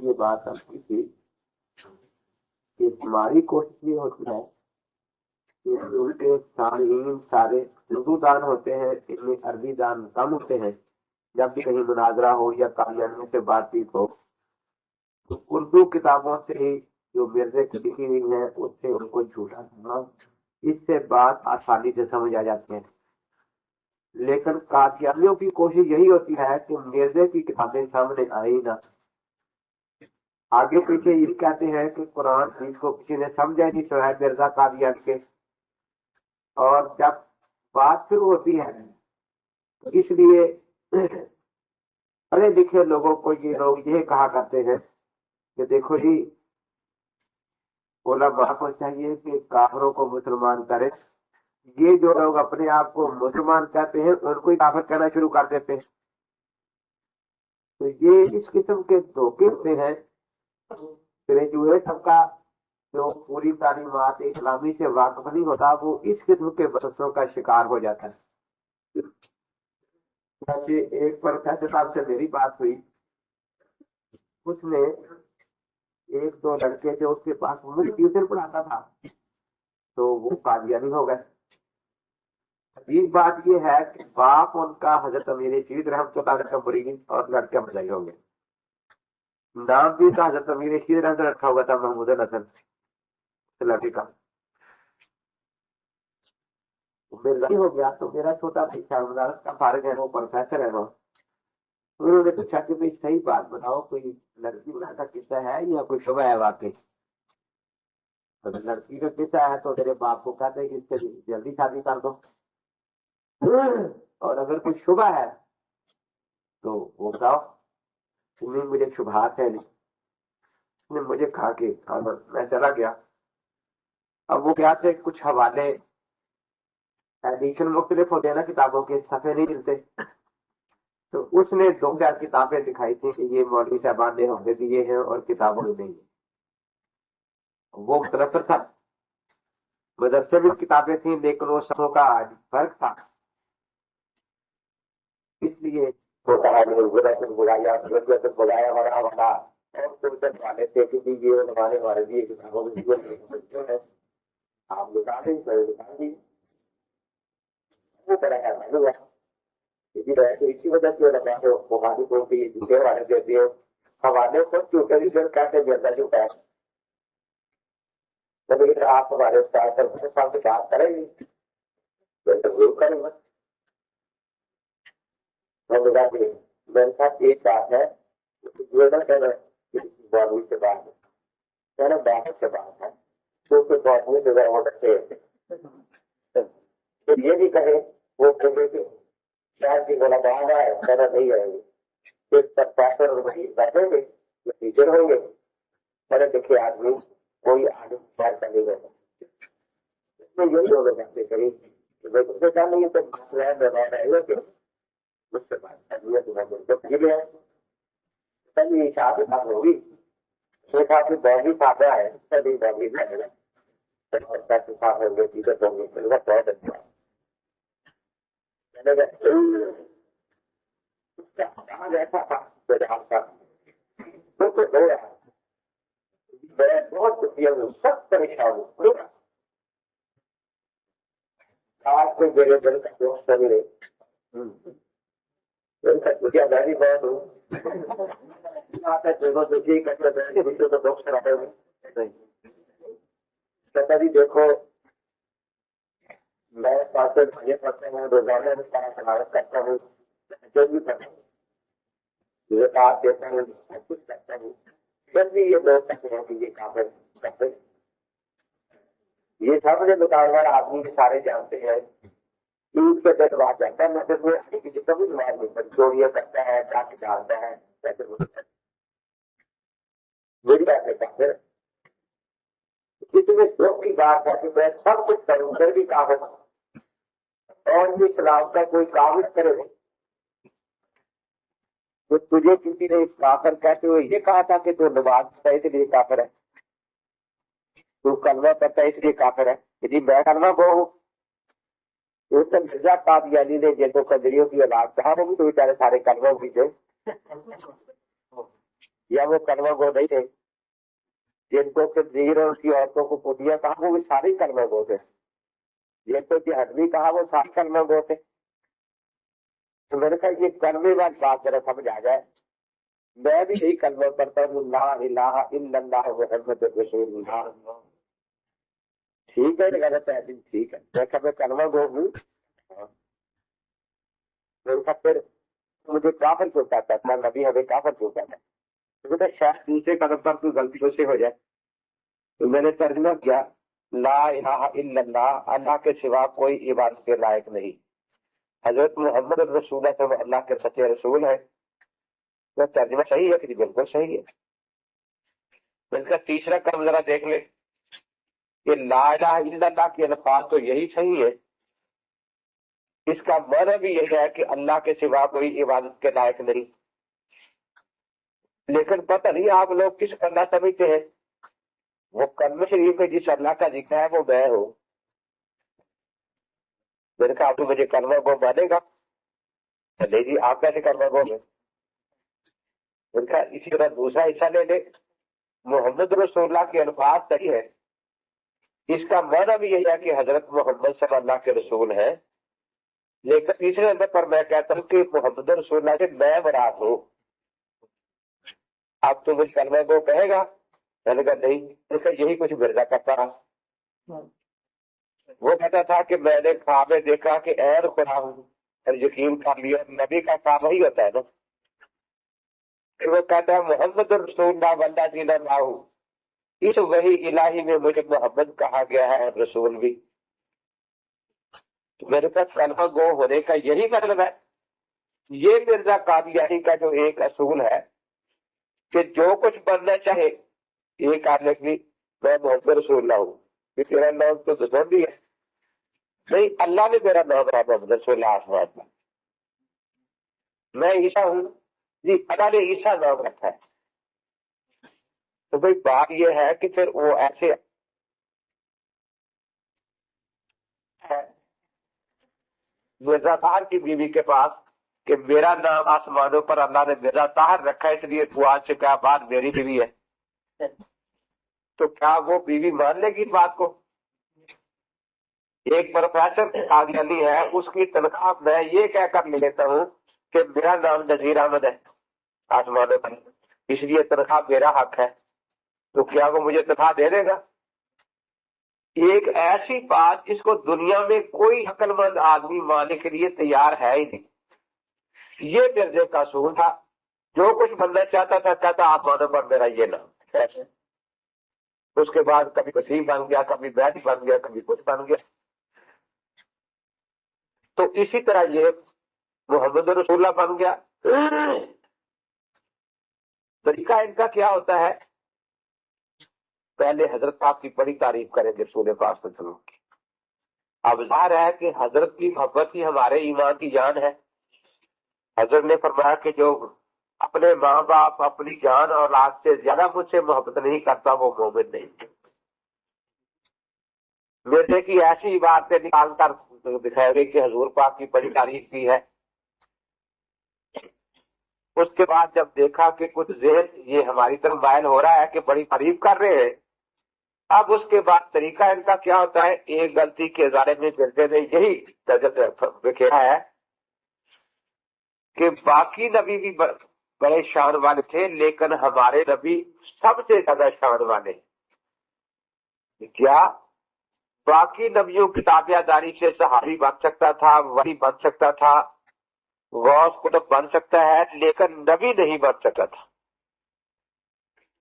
یہ بات اب کی تھی کہ ہماری کوشش یہ ہوتی ہے کہ ان کے صالحین سارے اردو دان ہوتے ہیں، ان میں عربی دان کم ہوتے ہیں. جب بھی کہیں مناظرہ ہو یا قادیانیوں سے بات چیت ہو تو اردو کتابوں سے ہی جو مرزے کی لکھی ہوئی ہیں اس سے ان کو جھوٹا سنا، اس سے بات آسانی سے سمجھ آ جاتی ہے. لیکن قادیانیوں کی کوشش یہی ہوتی ہے کہ مرزے کی کتابیں سامنے آئی نہ. آگے پیچھے یہ کہتے ہیں کہ قرآن حدیث کو کسی نے سمجھا نہیں تو ہے مرزا قادیان کے، اور جب بات شروع ہوتی ہے اس لیے پڑھے لکھے لوگوں کو یہ لوگ یہ کہا کرتے ہیں کہ دیکھو جی علماء کو چاہیے کہ کافروں کو مسلمان کرے. یہ جو لوگ اپنے آپ کو مسلمان کہتے ہیں ان کو ہی کافر کہنا شروع کر دیتے ہیں. تو یہ اس قسم کے دھوکے ہوتے ہیں. گریجویٹ طبقہ جو پوری تعلیمات اسلامی سے واقف نہیں ہوتا وہ اس قسم کے وسوسوں کا شکار ہو جاتا ہے. ایک پروفیسر صاحب سے میری بات ہوئی، اس نے ایک دو لڑکے جو اس کے پاس مجھے ٹیوشن پڑھاتا تھا تو وہ قادیانی ہو گئے. عجیب بات یہ ہے کہ باپ ان کا حضرت امیر شہید رحمۃ اللہ علیہ کا مرید اور لڑکے مدعی ہوں گے. نام بھی کا حضرت امیر شہید رحمۃ اللہ رکھا ہوا تھا محمود الحسن لڑکے کا. میرا ہو گیا تو میرا چھوٹا بھائی وزارت کا فارغ ہے، وہ پروفیسر ہے. وہ انہوں نے پوچھا کہ بھائی صحیح بات بتاؤ، کوئی لڑکی کا قصہ ہے یا کوئی شبہ ہے واقعی؟ اگر لڑکی کا قصہ ہے تو میرے باپ کو کہتے ہیں کہ اس سے جلدی شادی کر دو، اور اگر کوئی شبہ ہے تو وہ بتاؤ. مجھے شبہات ہے نہیں. اس نے مجھے کھا کے میں چلا گیا. اب وہ کیا تھے کچھ حوالے ایڈیشن مختلف ہوتے ہیں نا کتابوں کے، صفحے نہیں ملتے، تو اس نے 2 کتابیں دکھائی تھی کہ یہ مولوی صاحبان نے ہمیں دیے ہیں اور کتابوں میں نہیں. وہ مدرسہ تھا، مدرسے میں کتابیں تھیں لیکن وہ سبوں کا فرق تھا. اس لیے بلایا والا والے تھے کہ یہ ہمارے دیے کتابوں میں آپ بتا دیں دیجیے. اسی وجہ سے بخاری کو بھی جھوٹے حوالے دیتے ہو. حوالے کو جھوٹے کہتے جیسا جھوٹا ہے. آپ ہمارے استاد صاحب سے بات کریں گے ضرور کریں گے. میرے ساتھ ایک بات ہے بابو سے بات ہے، بات سے بات ہے تو یہ بھی کہے وہ کہے کہ شاید کی بولا بات ہے میرا نہیں آئے گی. بیٹھیں گے ٹیچر ہوں گے پڑھے لکھے آدمی کوئی آگے بات کرنے گا. اس میں یہی لوگ باتیں کریں کہ کیا نہیں تو رہے گا کہ مجھ سے بات کرنی ہے. تبھی شاید بات ہوگی شیخ آپ کی بہت ہی فائدہ ہے تبھی بہت ہی رہے گا. صاف ہوں گے ٹیچر ہوں گے بہت اچھا ایسا تھا بہت سخت پریشان ہوں. آج کوئی میرے دل کا دوست ہے میرے دل کا دنیا داری بہت ہوں تو دوست رہے ہوئے. کہتا جی دیکھو میں پاس یہ پڑھتا ہوں روزانہ میں سارا تلاوت کرتا ہوں جو بھی کرتا ہوں زکات دیتا ہوں سب کچھ کرتا ہوں. جب بھی یہ لوگ کہتے ہیں کہ یہ کافر کرتے یہ سامنے دکاندار آدمی سارے جانتے ہیں. عید کے دن بات جاتا ہے مسجد میں جتنا بھی نماز نہیں چوریاں کرتا ہے ڈاک ڈالتا ہے پیسے میری بات ہے کافر. اتنے دکھ کی بات ہے کہ میں سب کچھ کروں پھر بھی کافر اور یہ اسلام کا کوئی کام کرے تو تجھے کسی نے کافر کہتے ہوئے یہ کہا تھا کہ تو نماز پڑھتا ہے اس لیے کافر ہے، تو کلمہ پڑھتا ہے اس لیے کافر ہے. جی میں کلمہ کو ہوں. مرزا قادیانی نے جن کو قدریوں کی اولاد کہا وہ بھی تو بیچارے سارے کلمہ بھی تھے. یا وہ کلمہ گو نہیں تھے جن کو صدیق اور کی عورتوں کو پوتیاں کہا وہ بھی سارے کلمہ گو تھے، جن کو جہنمی کہا وہ سارے کلمہ گو تھے؟ تو میں نے کہا یہ کلمے والی بات ذرا سمجھ آ جائے، میں بھی یہی کلمہ پڑھتا ہوں لا الہ الا اللہ محمد رسول اللہ، ٹھیک ہے غلط ہے ٹھیک ہے، میں کہا میں کلمہ گو ہوں، میں کہا پھر مجھے کافر کیوں کہتا ہے، نبی ہمیں کافر کیوں کہتا ہے؟ شاید دوسرے قدم پر کوئی غلطی سے ہو جائے، تو میں نے ترجمہ کیا لا الہ الا اللہ، اللہ کے سوا کوئی عبادت کے لائق نہیں، حضرت محمد رسول اللہ اللہ کے سچے رسول ہے۔ تو ترجمہ صحیح ہے کہ بالکل صحیح ہے۔ اس کا تیسرا کام ذرا دیکھ لیں کہ لا الہ الا اللہ کے الفاظ تو یہی صحیح ہے، اس کا معنی بھی یہی ہے کہ اللہ کے سوا کوئی عبادت کے لائق نہیں، لیکن پتہ نہیں آپ لوگ کس اللہ سمجھتے ہیں؟ وہ کلمہ شریف میں جس اللہ کا ذکر ہے وہ میں ہوں۔ میں نے کہا آپ تو مجھے کلمہ گو مانے گا؟ نہیں جی، آپ کیسے کلمہ گو میں؟ میں نے کہا اسی طرح دوسرا حصہ لے لے، محمد رسول اللہ کے الفاظ صحیح ہے، اس کا معنی بھی یہی ہے کہ حضرت محمد صلی اللہ کے رسول ہیں، لیکن تیسرے نمبر پر میں کہتا ہوں کہ محمد رسول اللہ سے میں مراد ہوں۔ اب تو مجھے کلمہ گو کہے گا؟ میں نے کہا نہیں، یہی کچھ مرزا کرتا رہا۔ وہ کہتا تھا کہ میں نے خواب میں دیکھا کہ اے خدا ہوں، یقین کر لیا، نبی کا خواب وہی ہوتا ہے نا۔ پھر وہ کہتا ہے محمد رسول اللہ واللہ جی اللہ، اس وحی الہی میں مجھے محمد کہا گیا ہے اور رسول بھی۔ تو میرے پاس کلمہ گو ہونے کا یہی مطلب ہے۔ یہ مرزا قادیانی کا جو ایک اصول ہے کہ جو کچھ بننا چاہے یہ کر لے گی، میں محمد رسول اللہ ہوں، کہ تیرا نام تو دشمن بھی ہے، نہیں اللہ نے میرا نام رہا محمد رسول اللہ آسمان میں، میں عیسیٰ ہوں جی، اللہ نے عیسیٰ نام رکھا ہے۔ تو بھائی بات یہ ہے کہ پھر وہ ایسے مرزا طاہر کی بیوی کے پاس کہ میرا نام آسمانوں پر اللہ نے مرزا طاہر رکھا ہے، اس لیے تو آج سے کیا بات میری بیوی ہے، تو کیا وہ بیوی مان لے گی اس بات کو؟ ایک پروفیسر قادیانی ہے، اس کی تنخواہ میں یہ کہہ کر لے لیتا ہوں کہ میرا نام نذیر احمد ہے آسمانوں پر، اس لیے تنخواہ میرا حق ہے، تو کیا وہ مجھے تنخواہ دے دے گا؟ ایک ایسی بات جس کو دنیا میں کوئی عقل مند آدمی ماننے کے لیے تیار ہے ہی نہیں۔ یہ مرزے کا اصول تھا، جو کچھ بننا چاہتا تھا کہتا آسمانوں پر میرا یہ نام۔ اس کے بعد کبھی وسیم بن گیا، کبھی بیت بن گیا، کبھی کچھ بن گیا۔ تو اسی طرح یہ محمد رسول اللہ بن گیا۔ طریقہ ان کا کیا ہوتا ہے؟ پہلے حضرت آپ کی بڑی تعریف کریں گے رسول پاک صلی اللہ علیہ وسلم کی۔ اب ظاہر ہے کہ حضرت کی محبت ہی ہمارے ایمان کی جان ہے۔ حضرت نے فرمایا کہ جو اپنے ماں باپ، اپنی جان اور اولاد سے زیادہ مجھ سے محبت نہیں کرتا وہ مومن نہیں۔ میرے کی ایسی باتیں نکال کر دکھائے گی کہ حضور پاک کی بڑی تعریف کی ہے۔ اس کے بعد جب دیکھا کہ کچھ ذہن یہ ہماری طرف مائل ہو رہا ہے کہ بڑی تعریف کر رہے ہیں، اب اس کے بعد طریقہ ان کا کیا ہوتا ہے؟ ایک غلطی کے ادارے میں چلتے نے یہی بکھیرا ہے کہ باقی نبی بھی بڑے شان والے تھے، لیکن ہمارے نبی سب سے زیادہ شان والے۔ کیا باقی نبیوں کی تابع داری سے صحابی بن سکتا تھا، ولی بن سکتا تھا، غوث قطب بن سکتا ہے، لیکن نبی نہیں بن سکتا تھا۔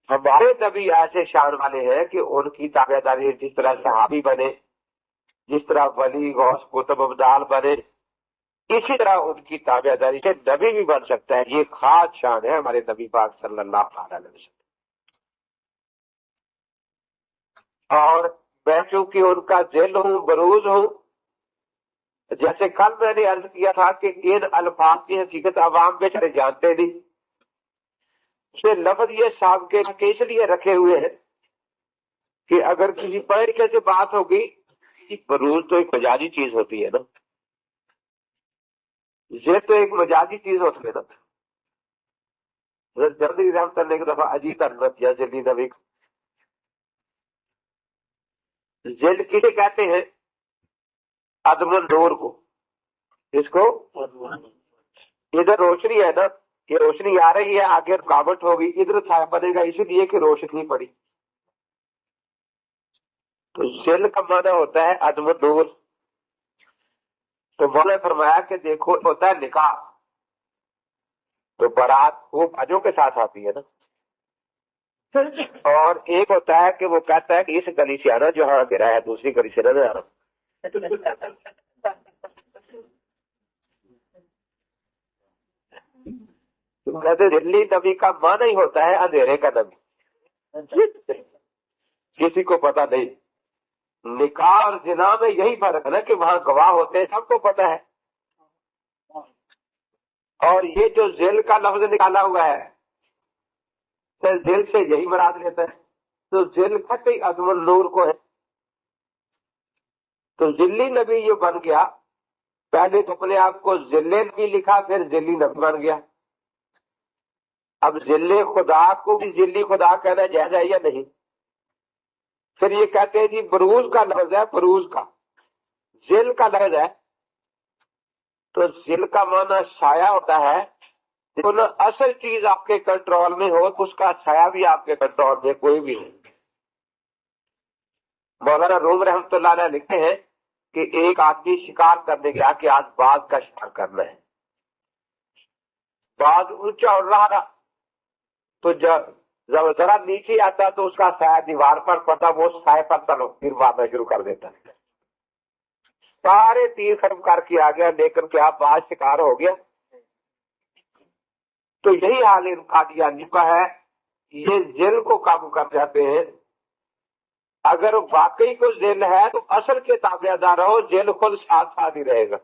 ہمارے نبی ایسے شان والے ہیں کہ ان کی تابع داری جس طرح صحابی بنے، جس طرح ولی غوث قطب ابدال بنے، اسی طرح ان کی تابع داری سے نبی بھی بن سکتا ہے۔ یہ خاص شان ہے ہمارے نبی پاک صلی اللہ علیہ وسلم۔ اور میں چونکہ ان کا ذل ہوں، بروز ہوں، جیسے کل میں نے عرض کیا تھا کہ ان الفاظ کی حقیقت عوام بیچارے جانتے نہیں، اسے لفظ یہ سابقے کے اس لیے رکھے ہوئے ہیں کہ اگر کسی طریقے سے بات ہوگی، بروز تو ایک مجازی چیز ہوتی ہے نا، یہ تو ایک مجازی چیز ہوتی ہے نا، جلدی رحمت اللہ ایک دفعہ عجیب تربت یا جلدی نبی جلد کسے کہتے ہیں؟ عدم النور کو. اس کو ادھر روشنی ہے نا، یہ روشنی آ رہی ہے، آگے رکاوٹ ہوگی، ادھر چھایا بنے گا اسی لیے کہ روشنی پڑی. تو ذل کا معنی ہوتا ہے عدم النور. تو میں نے فرمایا کہ دیکھو ہوتا ہے نکاح، تو بارات وہ بھاجوں کے ساتھ آتی ہے نا، اور ایک ہوتا ہے کہ وہ کہتا ہے کہ اس گلی سے آنا جو ہاں گرا ہے، دوسری گلی سے نہ آنا. تو کہتے دلی نبی کا معنی ہی ہوتا ہے اندھیرے کا نبی. کسی کو پتا نہیں. نکاح اور زنا میں یہی فرق ہے نا کہ وہاں گواہ ہوتے ہیں، سب کو پتا ہے. اور یہ جو ذیل کا لفظ نکالا ہوا ہے، ذیل سے یہی مراد لیتا ہے. تو ذیل کہتے ہی عدم النور کو ہے. تو ذلی نبی یہ بن گیا، پہلے تو اپنے آپ کو ذل نبی لکھا، پھر ذلی نبی بن گیا. اب ذل خدا کو بھی ذلی خدا کہنا جائز ہے یا نہیں؟ پھر یہ کہتے ہیں جی بروز کا لفظ ہے، بروز کا ذل کا لفظ ہے. تو ذل کا معنی سایہ ہوتا ہے. اصل چیز آپ کے کنٹرول میں ہو تو اس کا سایہ بھی آپ کے کنٹرول میں کوئی بھی نہیں. مولانا روم رحمۃ اللہ علیہ لکھتے ہیں کہ ایک آدمی شکار کرنے گیا کہ آج باغ کا شکار کرنا ہے. باغ اونچا اڑ رہا تھا، تو جب ذرا نیچے آتا تو اس کا سایہ دیوار پر پڑتا، وہ سائے پر تیر مارنا شروع کر دیتا. سارے تیر ختم کر کے آ گیا، لیکن کیا باز شکار ہو گیا. تو یہی حال ان قادیانیوں کا ہے، یہ ذل کو قابو کر جاتے ہیں. اگر واقعی کو ذل ہے تو اصل کے تابع دار رہو، ذل خود ساتھ ساتھ ہی رہے گا.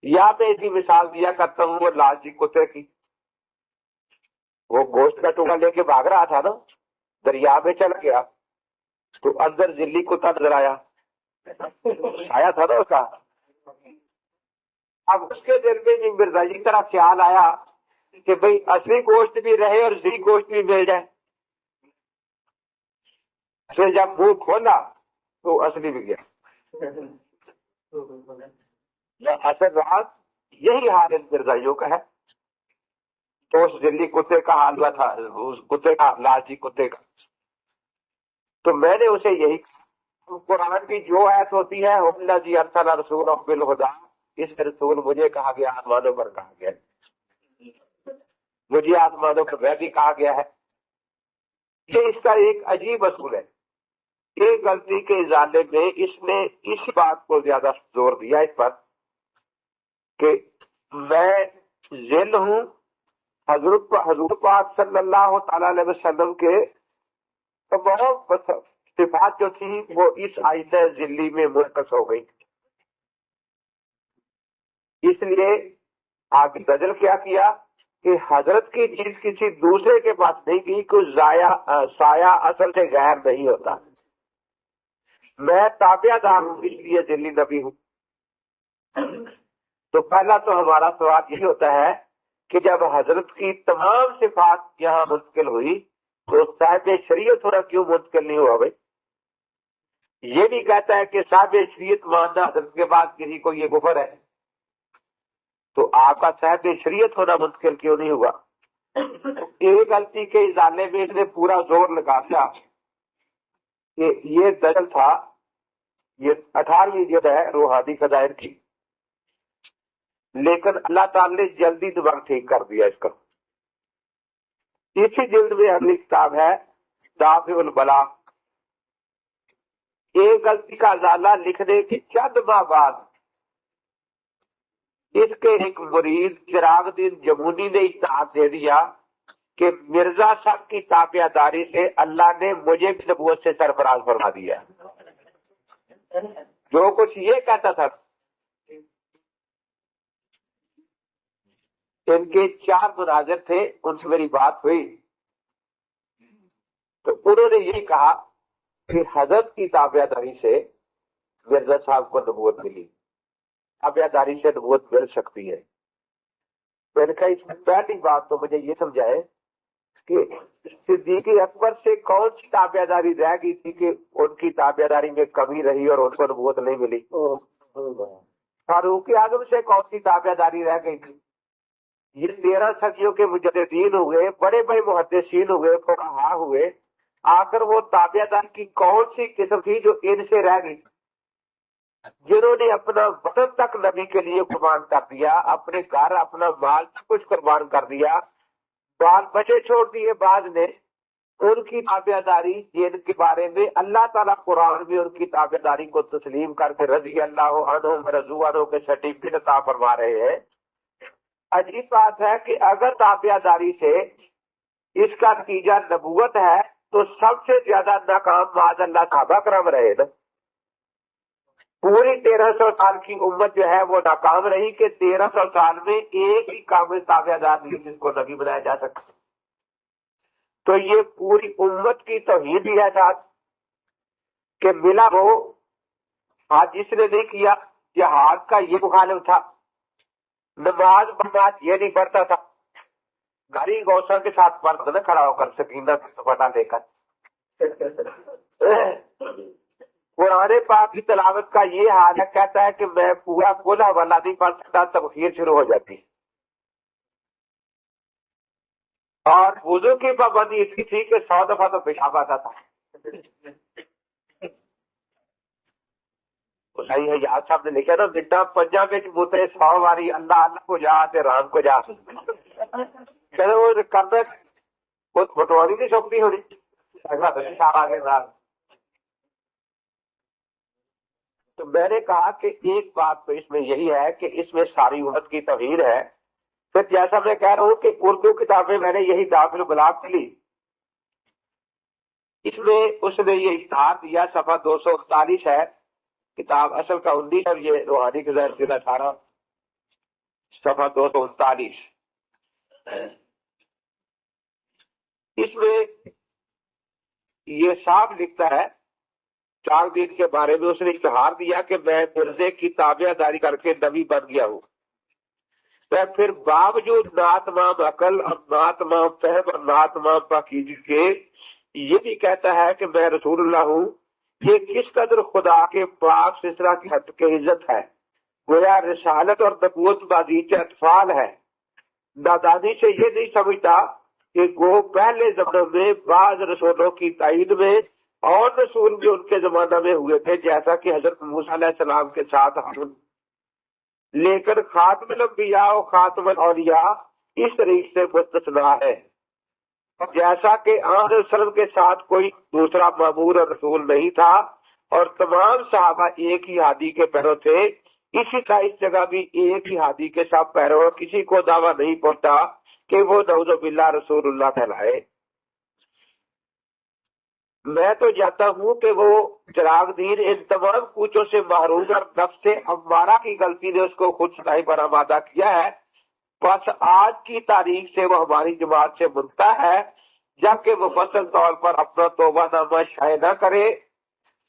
یا میں اس کی مثال دیا کرتا ہوں وہ لال جی کتے کی. وہ گوشت کا ٹکڑا لے کے بھاگ رہا تھا نا، دریا میں چل گیا تو اندر ذلی کتا نظر آیا تھا نا اس کا. اب اس کے دل میں بھی مرزائی کی طرح خیال آیا کہ بھئی اصلی گوشت بھی رہے اور ذلی گوشت بھی مل جائے. پھر جب منہ کھولا تو اصلی بھی گیا. اصل رات یہی حال ان مرزائیوں کا ہے. تو اس ذلی کتے کا حال ہوا تھا، اس کتے کا، لالچی کتے کا. تو میں نے اسے یہی قرآن کی جو آیت ہوتی ہے اللہ جی ارسل رسول بالہدی، اس رسول مجھے کہا گیا، آسمانوں پر کہا گیا، مجھے آسمانوں پر میں بھی کہا گیا ہے. یہ اس کا ایک عجیب اصول ہے. ایک غلطی کے ازالے میں اس نے اس بات کو زیادہ زور دیا اس پر کہ میں ذل ہوں. حضور پاک صلی اللہ تعالی علیہ وسلم کے تمام صفات جو تھی وہ اس آیت ذلی میں مرکز ہو گئی. اس لیے آگے دجل کیا کہ حضرت کی چیز کسی دوسرے کے پاس نہیں کی، کوئی سایہ اصل سے غیر نہیں ہوتا. میں تابع دار ہوں اس لیے ذلی نبی ہوں. تو پہلا تو ہمارا سوال یہی ہوتا ہے کہ جب حضرت کی تمام صفات یہاں منتقل ہوئی تو صاحب شریعت ہونا کیوں منتقل نہیں ہوا؟ بھائی یہ بھی کہتا ہے کہ صاحب شریعت ماننا حضرت کے بعد کسی کو یہ کفر ہے، تو آپ کا صاحب شریعت ہونا منتقل کیوں نہیں ہوا؟ ایک غلطی کے ازالے میں اس نے پورا زور لگا دیا کہ یہ دجل تھا. یہ 18ویں جلد ہے روحانی فضائل کی، لیکن اللہ تعالی نے جلدی دماغ ٹھیک کر دیا اس کا. اسی جلد میں اگلی کتاب ہے دافع البلا. ایک غلطی کا ازالہ لکھنے کے چند ماہ بعد اس کے ایک مرید چراغ دین جمونی نے اجتہاد دے دیا کہ مرزا صاحب کی تابع داری سے اللہ نے مجھے بھی نبوت سے سرفراز فرما دیا. جو کچھ یہ کہتا تھا. ان کے 4 مناظر تھے، ان سے میری بات ہوئی تو انہوں نے یہی کہا کہ حضرت کی تابع داری سے مرزا صاحب کو نبوت ملی، تابع داری سے نبوت مل سکتی ہے. میں نے کہا اس میں پہلی بات تو مجھے یہ سمجھائے کہ صدیق اکبر سے کون سی تابع داری رہ گئی تھی کہ ان کی تابع داری میں کمی رہی اور ان کو نبوت نہیں ملی؟ فاروق اعظم سے کون سی تابع داری رہ گئی تھی؟ یہ 13 صدیوں کے مجددین ہوئے، بڑے بڑے محدثین ہوئے، فقہا ہوئے، آخر وہ تابع داری کی کون سی قسم تھی جو ان سے رہ گئی، جنہوں نے اپنا وطن تک نبی کے لیے قربان کر دیا، اپنے گھر اپنا مال کچھ قربان کر دیا، بال بچے چھوڑ دیے بعض نے، ان کی تابع داری جن کے بارے میں اللہ تعالیٰ قرآن میں ان کی تابع داری کو تسلیم کر کے رضی اللہ عنہم رضوا عنہ کے سرٹیفکیٹ عطا فرما رہے ہیں۔ عجیب بات ہے کہ اگر تابع داری سے اس کا نتیجہ نبوت ہے تو سب سے زیادہ ناکام معاذ اللہ صحابہ کرام رہے نا۔ پوری 1300 سال کی امت جو ہے وہ ناکام رہی کہ 1300 سال میں ایک ہی کامل تابع دار نہیں جس کو نبی بنایا جا سکتا۔ تو یہ پوری امت کی توہین بھی ہے ساتھ کہ ملا وہ آج جس نے نہیں کیا، جہاد کا یہ مخالف تھا، نماز بنات یہ نہیں پڑھتا تھا، گھری گوسا کے ساتھ مرد نہ کھڑا ہو کر سکینہ کی دوپٹہ لے کر، قرآن پاک کی تلاوت کا یہ حال ہے، کہتا ہے کہ میں پورا کل حوالہ نہیں پڑھ سکتا، تبخیر شروع ہو جاتی، اور وضو کی پابندی اتنی تھی کہ 100 دفعہ تو پیشاب آتا تھا۔ یاد صاحب نے لکھا نا بڈا پنجا بچ بوتے 100 باری اللہ اللہ کو جا تے رام کو جا، کہ وہ کرنا بٹواری نہیں سکتی ہونی پیشاب آگے رام۔ تو میں نے کہا کہ ایک بات تو اس میں یہی ہے کہ اس میں ساری امت کی توہین ہے۔ پھر جیسا میں کہہ رہا ہوں کہ اردو کتابیں میں نے یہی داخل گلاب کی لی، اس میں اس نے یہ اشتہار دیا، صفحہ 239 ہے، کتاب اصل کا 19 اور یہ روحانی کے ذریعے 18، صفحہ 239۔ اس میں یہ صاف لکھتا ہے چار دین کے بارے میں، اس نے اشتہار دیا کہ میں مرزے کی تابع داری کر کے نبی بن گیا ہوں، میں پھر باوجود ناتمام عقل اور ناتمام فہم اور ناتمام پاکیزگی کے یہ بھی کہتا ہے کہ میں رسول اللہ ہوں۔ یہ کس قدر خدا کے پاک سسرا کی حد کی عزت ہے، گویا رسالت اور نبوت بازیچ اطفال ہے۔ نادانی سے یہ نہیں سمجھتا کہ وہ پہلے زمانے میں بعض رسولوں کی تائید میں اور رسول بھی ان کے زمانہ میں ہوئے تھے، جیسا کہ حضرت موسیٰ علیہ السلام کے ساتھ ہارون، لیکن خاتم الانبیاء و خاتم الاولیاء اس طریقے سے مستثنا ہے، جیسا کہ آن وسلم کے ساتھ کوئی دوسرا مامور اور رسول نہیں تھا، اور تمام صحابہ ایک ہی ہادی کے پیرو تھے، اسی کا اس جگہ بھی ایک ہی ہادی کے ساتھ پیرو، کسی کو دعویٰ نہیں پڑتا کہ وہ نعوذ باللہ رسول اللہ کہلائے۔ میں تو جانتا ہوں کہ وہ چراغ دین ان تمام کوچوں سے محروم اور نفس امارہ کی غلطی نے اس کو خود سنائی پر آمادہ کیا ہے، بس آج کی تاریخ سے وہ ہماری جماعت سے منتا ہے، جبکہ مفصل طور پر اپنا توبہ نامہ شائع نہ کرے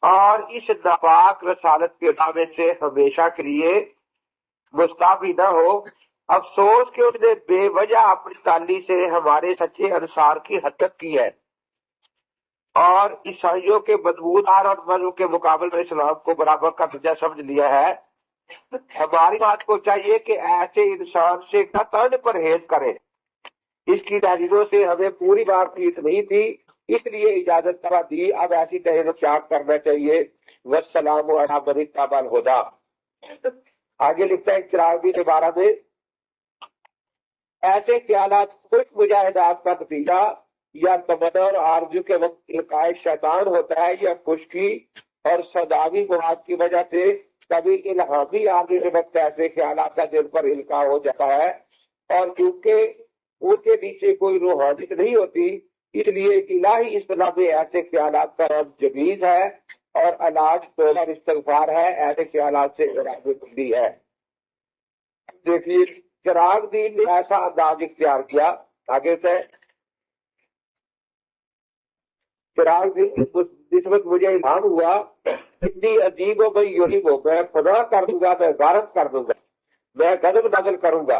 اور اس ناپاک رسالت کے دعوے سے ہمیشہ کے لیے مستعفی نہ ہو۔ افسوس کہ اس نے بے وجہ اپنی تعلی سے ہمارے سچے انصار کی حدت کی ہے اور عیسائیوں کے بدبودار اور مذہب کے مقابل میں اسلام کو برابر کا درجہ سمجھ لیا ہے۔ ہماری بات کو چاہیے کہ ایسے انسان سے قطعاً پرہیز کریں، اس کی تحریروں سے ہمیں پوری بات چیت نہیں تھی، اس لیے اجازت کرا دی، اب ایسی تحریر چاک کرنا چاہیے۔ والسلام علی من اتبع الہدی۔ آگے لکھتا ہے چراغ دین کے بارے میں، ایسے خیالات خوش مجاہدات کا نتیجہ یا تمنا اور آرزو کے وقت القاء شیطان ہوتا ہے، یا خشکی اور سوداوی مواد کی وجہ سے کبھی الہامی آرزو کے وقت ایسے خیالات کا دل پر القاء ہو جاتا ہے، اور کیونکہ ان کے پیچھے کوئی روحانیت نہیں ہوتی، اس لیے الہی اصطلاح میں ایسے خیالات کا نام جبیز ہے اور علاج توبہ اور استغفار ہے، ایسے خیالات سے بندی ہے۔ دیکھیے چراغ دین نے ایسا انداز اختیار کیا، آگے سے چراغ دین جس وقت مجھے الہام ہوا، اتنی عجیب ہو گئی، یہی وہ میں فنا کر دوں گا، میں غارت کر دوں گا، میں غضب نازل کروں گا،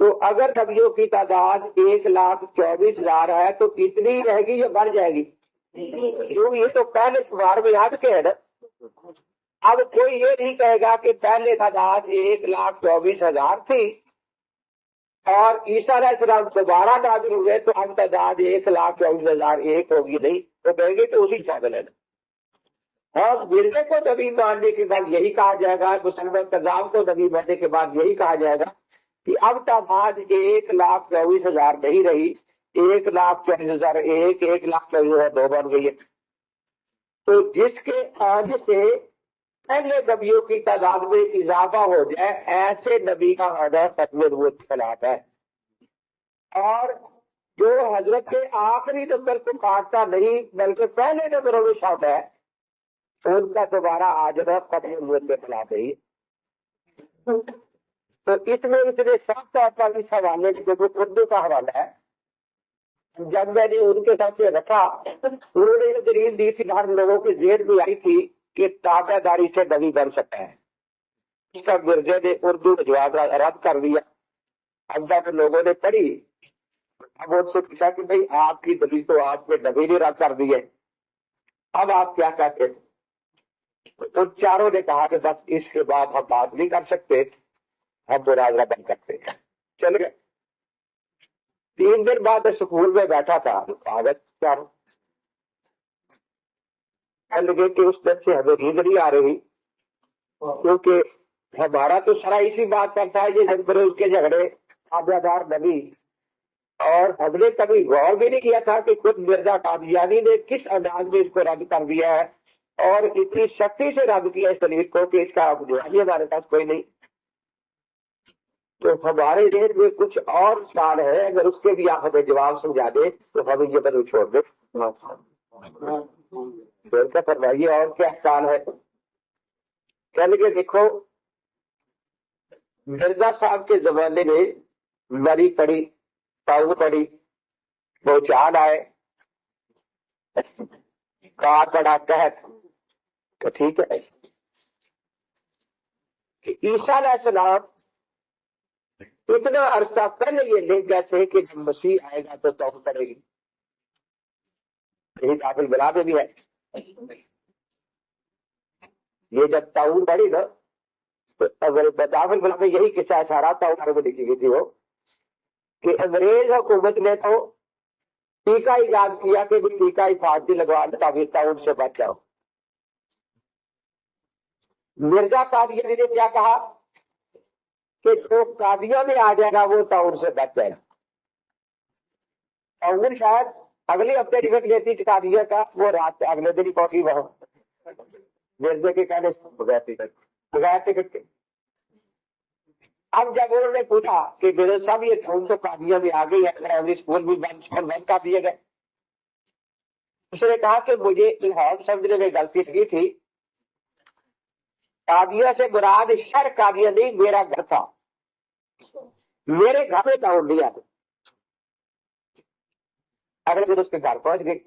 تو اگر نبیوں کی تعداد 1,24,000 ہے تو اتنی ہی رہے گی یا بڑھ جائے گی؟ کیوں یہ تو پہلے شمار میں آ کے ہے نا. اب کوئی یہ نہیں کہے گا کہ پہلے تعداد 1,24,000 تھی اور عیسیٰ علیہ السلام دوبارہ نازل ہوئے تو اب تعداد 1,24,001 ہوگی. نہیں تو کہیں گے تو اسی شامل ہے. اور مرزے کو نبی ماننے کے بعد یہی کہا جائے گا, مسلمان قذاب کو نبی ماننے کے بعد یہی کہا جائے گا کہ اب تعداد 1,24,000 نہیں رہی, 1,24,001, 1,24,002 بن گئی ہے. تو جس کے آنے سے پہلے نبیوں کی تعداد میں اضافہ ہو جائے ایسے نبی کا آنا ختم نبوت کے خلاف ہے. اور جو حضرت کے آخری نمبر کو کاٹتا نہیں بلکہ پہلے نمبروں میں شامل ہے ان کا دوبارہ آ جانا ختم نبوت کے خلاف ہے. تو اس میں اتنے صاف طور پر اس حوالے جو اردو کا حوالہ ہے, جب میں نے ان کے سامنے رکھا انہوں نے دلیل دی تھی, ہر لوگوں کے ذہن میں آئی تھی کہ تابع داری سے نبی بن سکتا ہے. اس کا مرزے نے اردو میں جواب رد کر دیا. اب جب لوگوں نے پڑھی اب ان سے پوچھا کہ بھائی آپ کی دلیل تو آپ کے نبی نے رد کر دی ہے, اب آپ کیا کہتے ہیں؟ ان چاروں نے کہا کہ بس اس کے بعد ہم بات نہیں کر سکتے, ہم مناظرہ بند کرتے ہیں. چل گئے. 3 دن بعد سکول میں بیٹھا تھا, کاغذ چاروں لگے کہ اس دن سے ہمیں نیند نہیں آ رہی کیونکہ ہمارا تو سارا اسی بات کرتا ہے یہ اس کے جھگڑے آبیادار نبی, اور ہم نے کبھی غور بھی نہیں کیا تھا کہ خود مرزا قادیانی نے کس انداز میں اس کو رد کر دیا ہے اور اتنی سختی سے رد کیا اس دلیل کو کہ اس کا جواب ہمارے پاس کوئی نہیں. تو ہمارے ذہن میں کچھ اور سوال ہے, اگر اس کے بھی آپ ہمیں جواب سمجھا دیں تو ہمیں یہ بدل چھوڑ دیں. فرمائیے اور کیا سوال ہے؟ کہنے کے دیکھو مرزا صاحب کے زمانے میں مری پڑی, تاؤ پڑی, بہچال آئے, کار پڑا قحط, تو ٹھیک ہے کہ عیسیٰ علیہ السلام اتنا عرصہ پہلے یہ لکھ گئے تھے کہ جب مسیح آئے گا تو توبہ پڑے گی. یہی داخل بلا میں بھی ہے. یہ جب تعاون پڑی نا تو اگر داخل بلا میں یہی قصہ اشارہ تعاون میں لکھی گئی تھی وہ کہ انگریز حکومت نے تو ٹیکہ ایجاد کیا کہ ٹیکہ حفاظتی لگوا دے تاکہ تعاون سے بچ جاؤ. مرزا قادیانی نے کیا کہا کہ جو قادیہ میں آ جائے گا وہ تعاون سے بچ جائے گا. اور وہ شاید اگلے ہفتے ٹکٹ لیتی قادیہ کا, وہ رات اگلے دن ہی پہنچی وہاں مرزے کے کہنے سے بغیر ٹکٹ کے. اب جب انہوں نے پوچھا کہ میرے صاحب یہ تعاون تو قادیہ میں آ گئی ہے, پرائمری اسکول بھی بند کر دیے گئے. اس نے کہا کہ مجھے الہام سمجھنے میں غلطی کی تھی, قادیہ سے مراد شہر قادیہ نہیں میرا گھر تھا, میرے گھر میں تعاون نہیں آتا. اگلے دن اس کے گھر پہنچ گئی.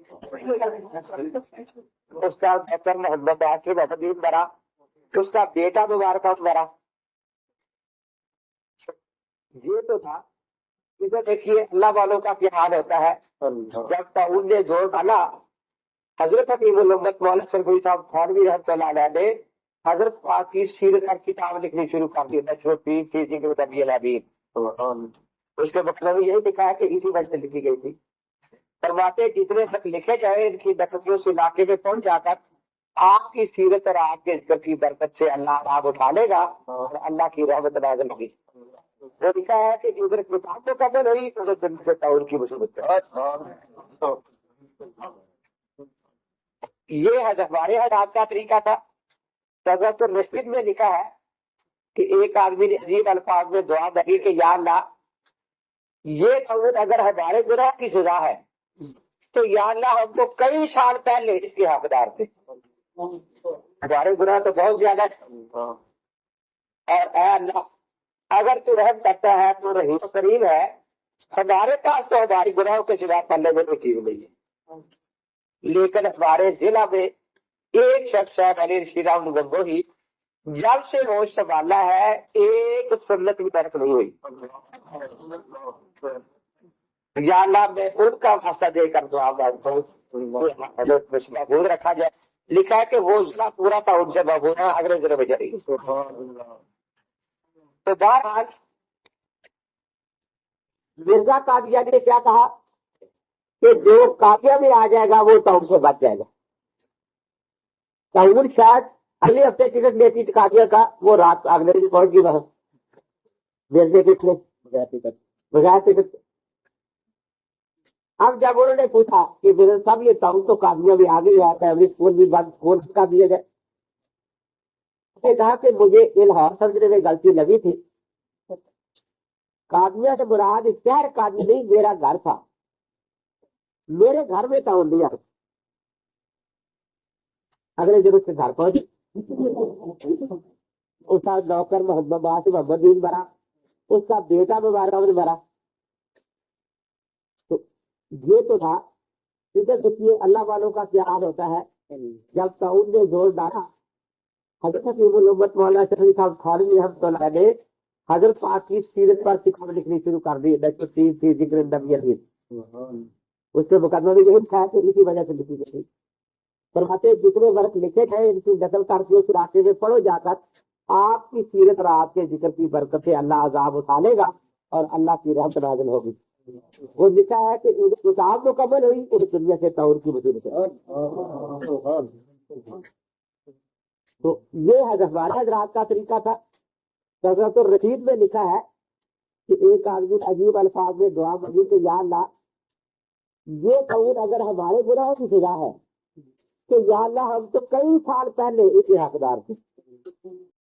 اس کا ڈاکٹر محمد آصف محمد مرا, اس کا بیٹا مبارک مرا. یہ تو تھا. ادھر دیکھیے اللہ والوں کا کیا حال ہوتا ہے. جب تعاون نے زور ڈالا, حضرت حکیم الامت مولانا شرفی صاحب تھانوی رحمۃ اللہ علیہ نے حضرت پاک کی سیرت کا کتاب لکھنی شروع کر دی, اس کے مطلب یہی لکھا ہے کہ اسی وجہ سے لکھی گئی تھی. فرماتے جتنے تک لکھے جائے ان کی نقل اس علاقے میں پہنچ جا کر آپ کی سیرت اور آپ کے ذکر کی برکت سے اللہ آپ اٹھا لے گا اور اللہ کی رحمت نازل ہوگی. وہ لکھا ہے کہ ادھر کتاب تو قبل ہوئی ادھر دن سے تعاون کی مصیبت. یہ ہمارے حضرات کا طریقہ تھا. حضرت الرشید میں لکھا ہے کہ ایک آدمی نے عجیب الفاظ میں دعا دی کہ یا اللہ یہ تعاون اگر ہمارے گناہ کی سزا ہے تو یا اللہ ہم کو کئی سال پہلے اس کے حقدار تھے, ہمارے گناہ تو بہت زیادہ ہے, اور اے اللہ اگر تو رحم کرتا ہے تو رحیم کریم ہے, ہمارے پاس تو ہماری گناہوں کے سوا پلے میں کوئی چیز نہیں ہے. لیکن ہمارے ضلع میں ایک شخص ہے علی رشید احمد گنگوہی, جب سے ہوش سنبھالا ہے ایک سنت کی طرف نہیں ہوئی. یا اللہ میں ان کا فیصلہ دے کر دعا محفوظ رکھا جائے. لکھا ہے کہ وہ ضلع پورا تھا ان سے بابونا اگلے ضلع میں جائے. تو بہرحال مرزا قادیانی نے کیا کہا کہ جو قافیہ میں آ جائے گا وہ ٹاؤن سے بچ جائے گا. ٹاؤن شاید اگلے ہفتے ٹکٹ لیتی قافیہ کا، وہ رات اگلے دن پہنچ گئی وہاں مرزے کے بغیر ٹکٹ. اب جب انہوں نے پوچھا کہ مرزا صاحب یہ ٹاؤن تو قافیہ میں آ گئی ہے، فیملی اسکول بھی بند کون کا دیا جائے. اس نے کہا کہ مجھے الہار سمجھنے میں غلطی لگی تھی. قادیہ سے مراد شہر قادی نہیں، میرا گھر تھا، میرے گھر میں ٹاؤن دیا. اگلے دن اس کے گھر پہنچ اس کا نوکر محمد دین مرا، اس کا بیٹا مبارک مرا. تو یہ تو تھا. ادھر سوچیے اللہ والوں کا کیا حال ہوتا ہے. جب ٹاؤن نے زور ڈالا، حضرت حکیم الامت مولانا شفیع صاحب تھانوی رحمۃ اللہ علیہ نے حضرت پاک کی سیرت پر کتاب لکھنی شروع کر دی. ذکر النبی علیہ اس سے مقدمہ بھی یہی تھا کہ اسی وجہ سے لکھی گئی. فرماتے جتنے ورق لکھے گئے ان کی نقل کر کے اس علاقے میں پڑھو جا کر، آپ کی سیرت اور آپ کے ذکر کی برکت سے اللہ عذاب اتارے گا اور اللہ کی رحمت نازل ہوگی. وہ لکھا ہے کہ کتاب مکمل ہوئی اس دنیا سے طور کی وجود سے. تو یہ ہمارے حضرات کا طریقہ تھا. حضرت الرشید میں لکھا ہے کہ ایک آدمی عجیب الفاظ میں دعا مانگی کہ یا اللہ یہ قول اگر ہمارے گناہوں کی سزا ہے کہ یا اللہ ہم تو کئی سال پہلے اس کے حقدار تھے،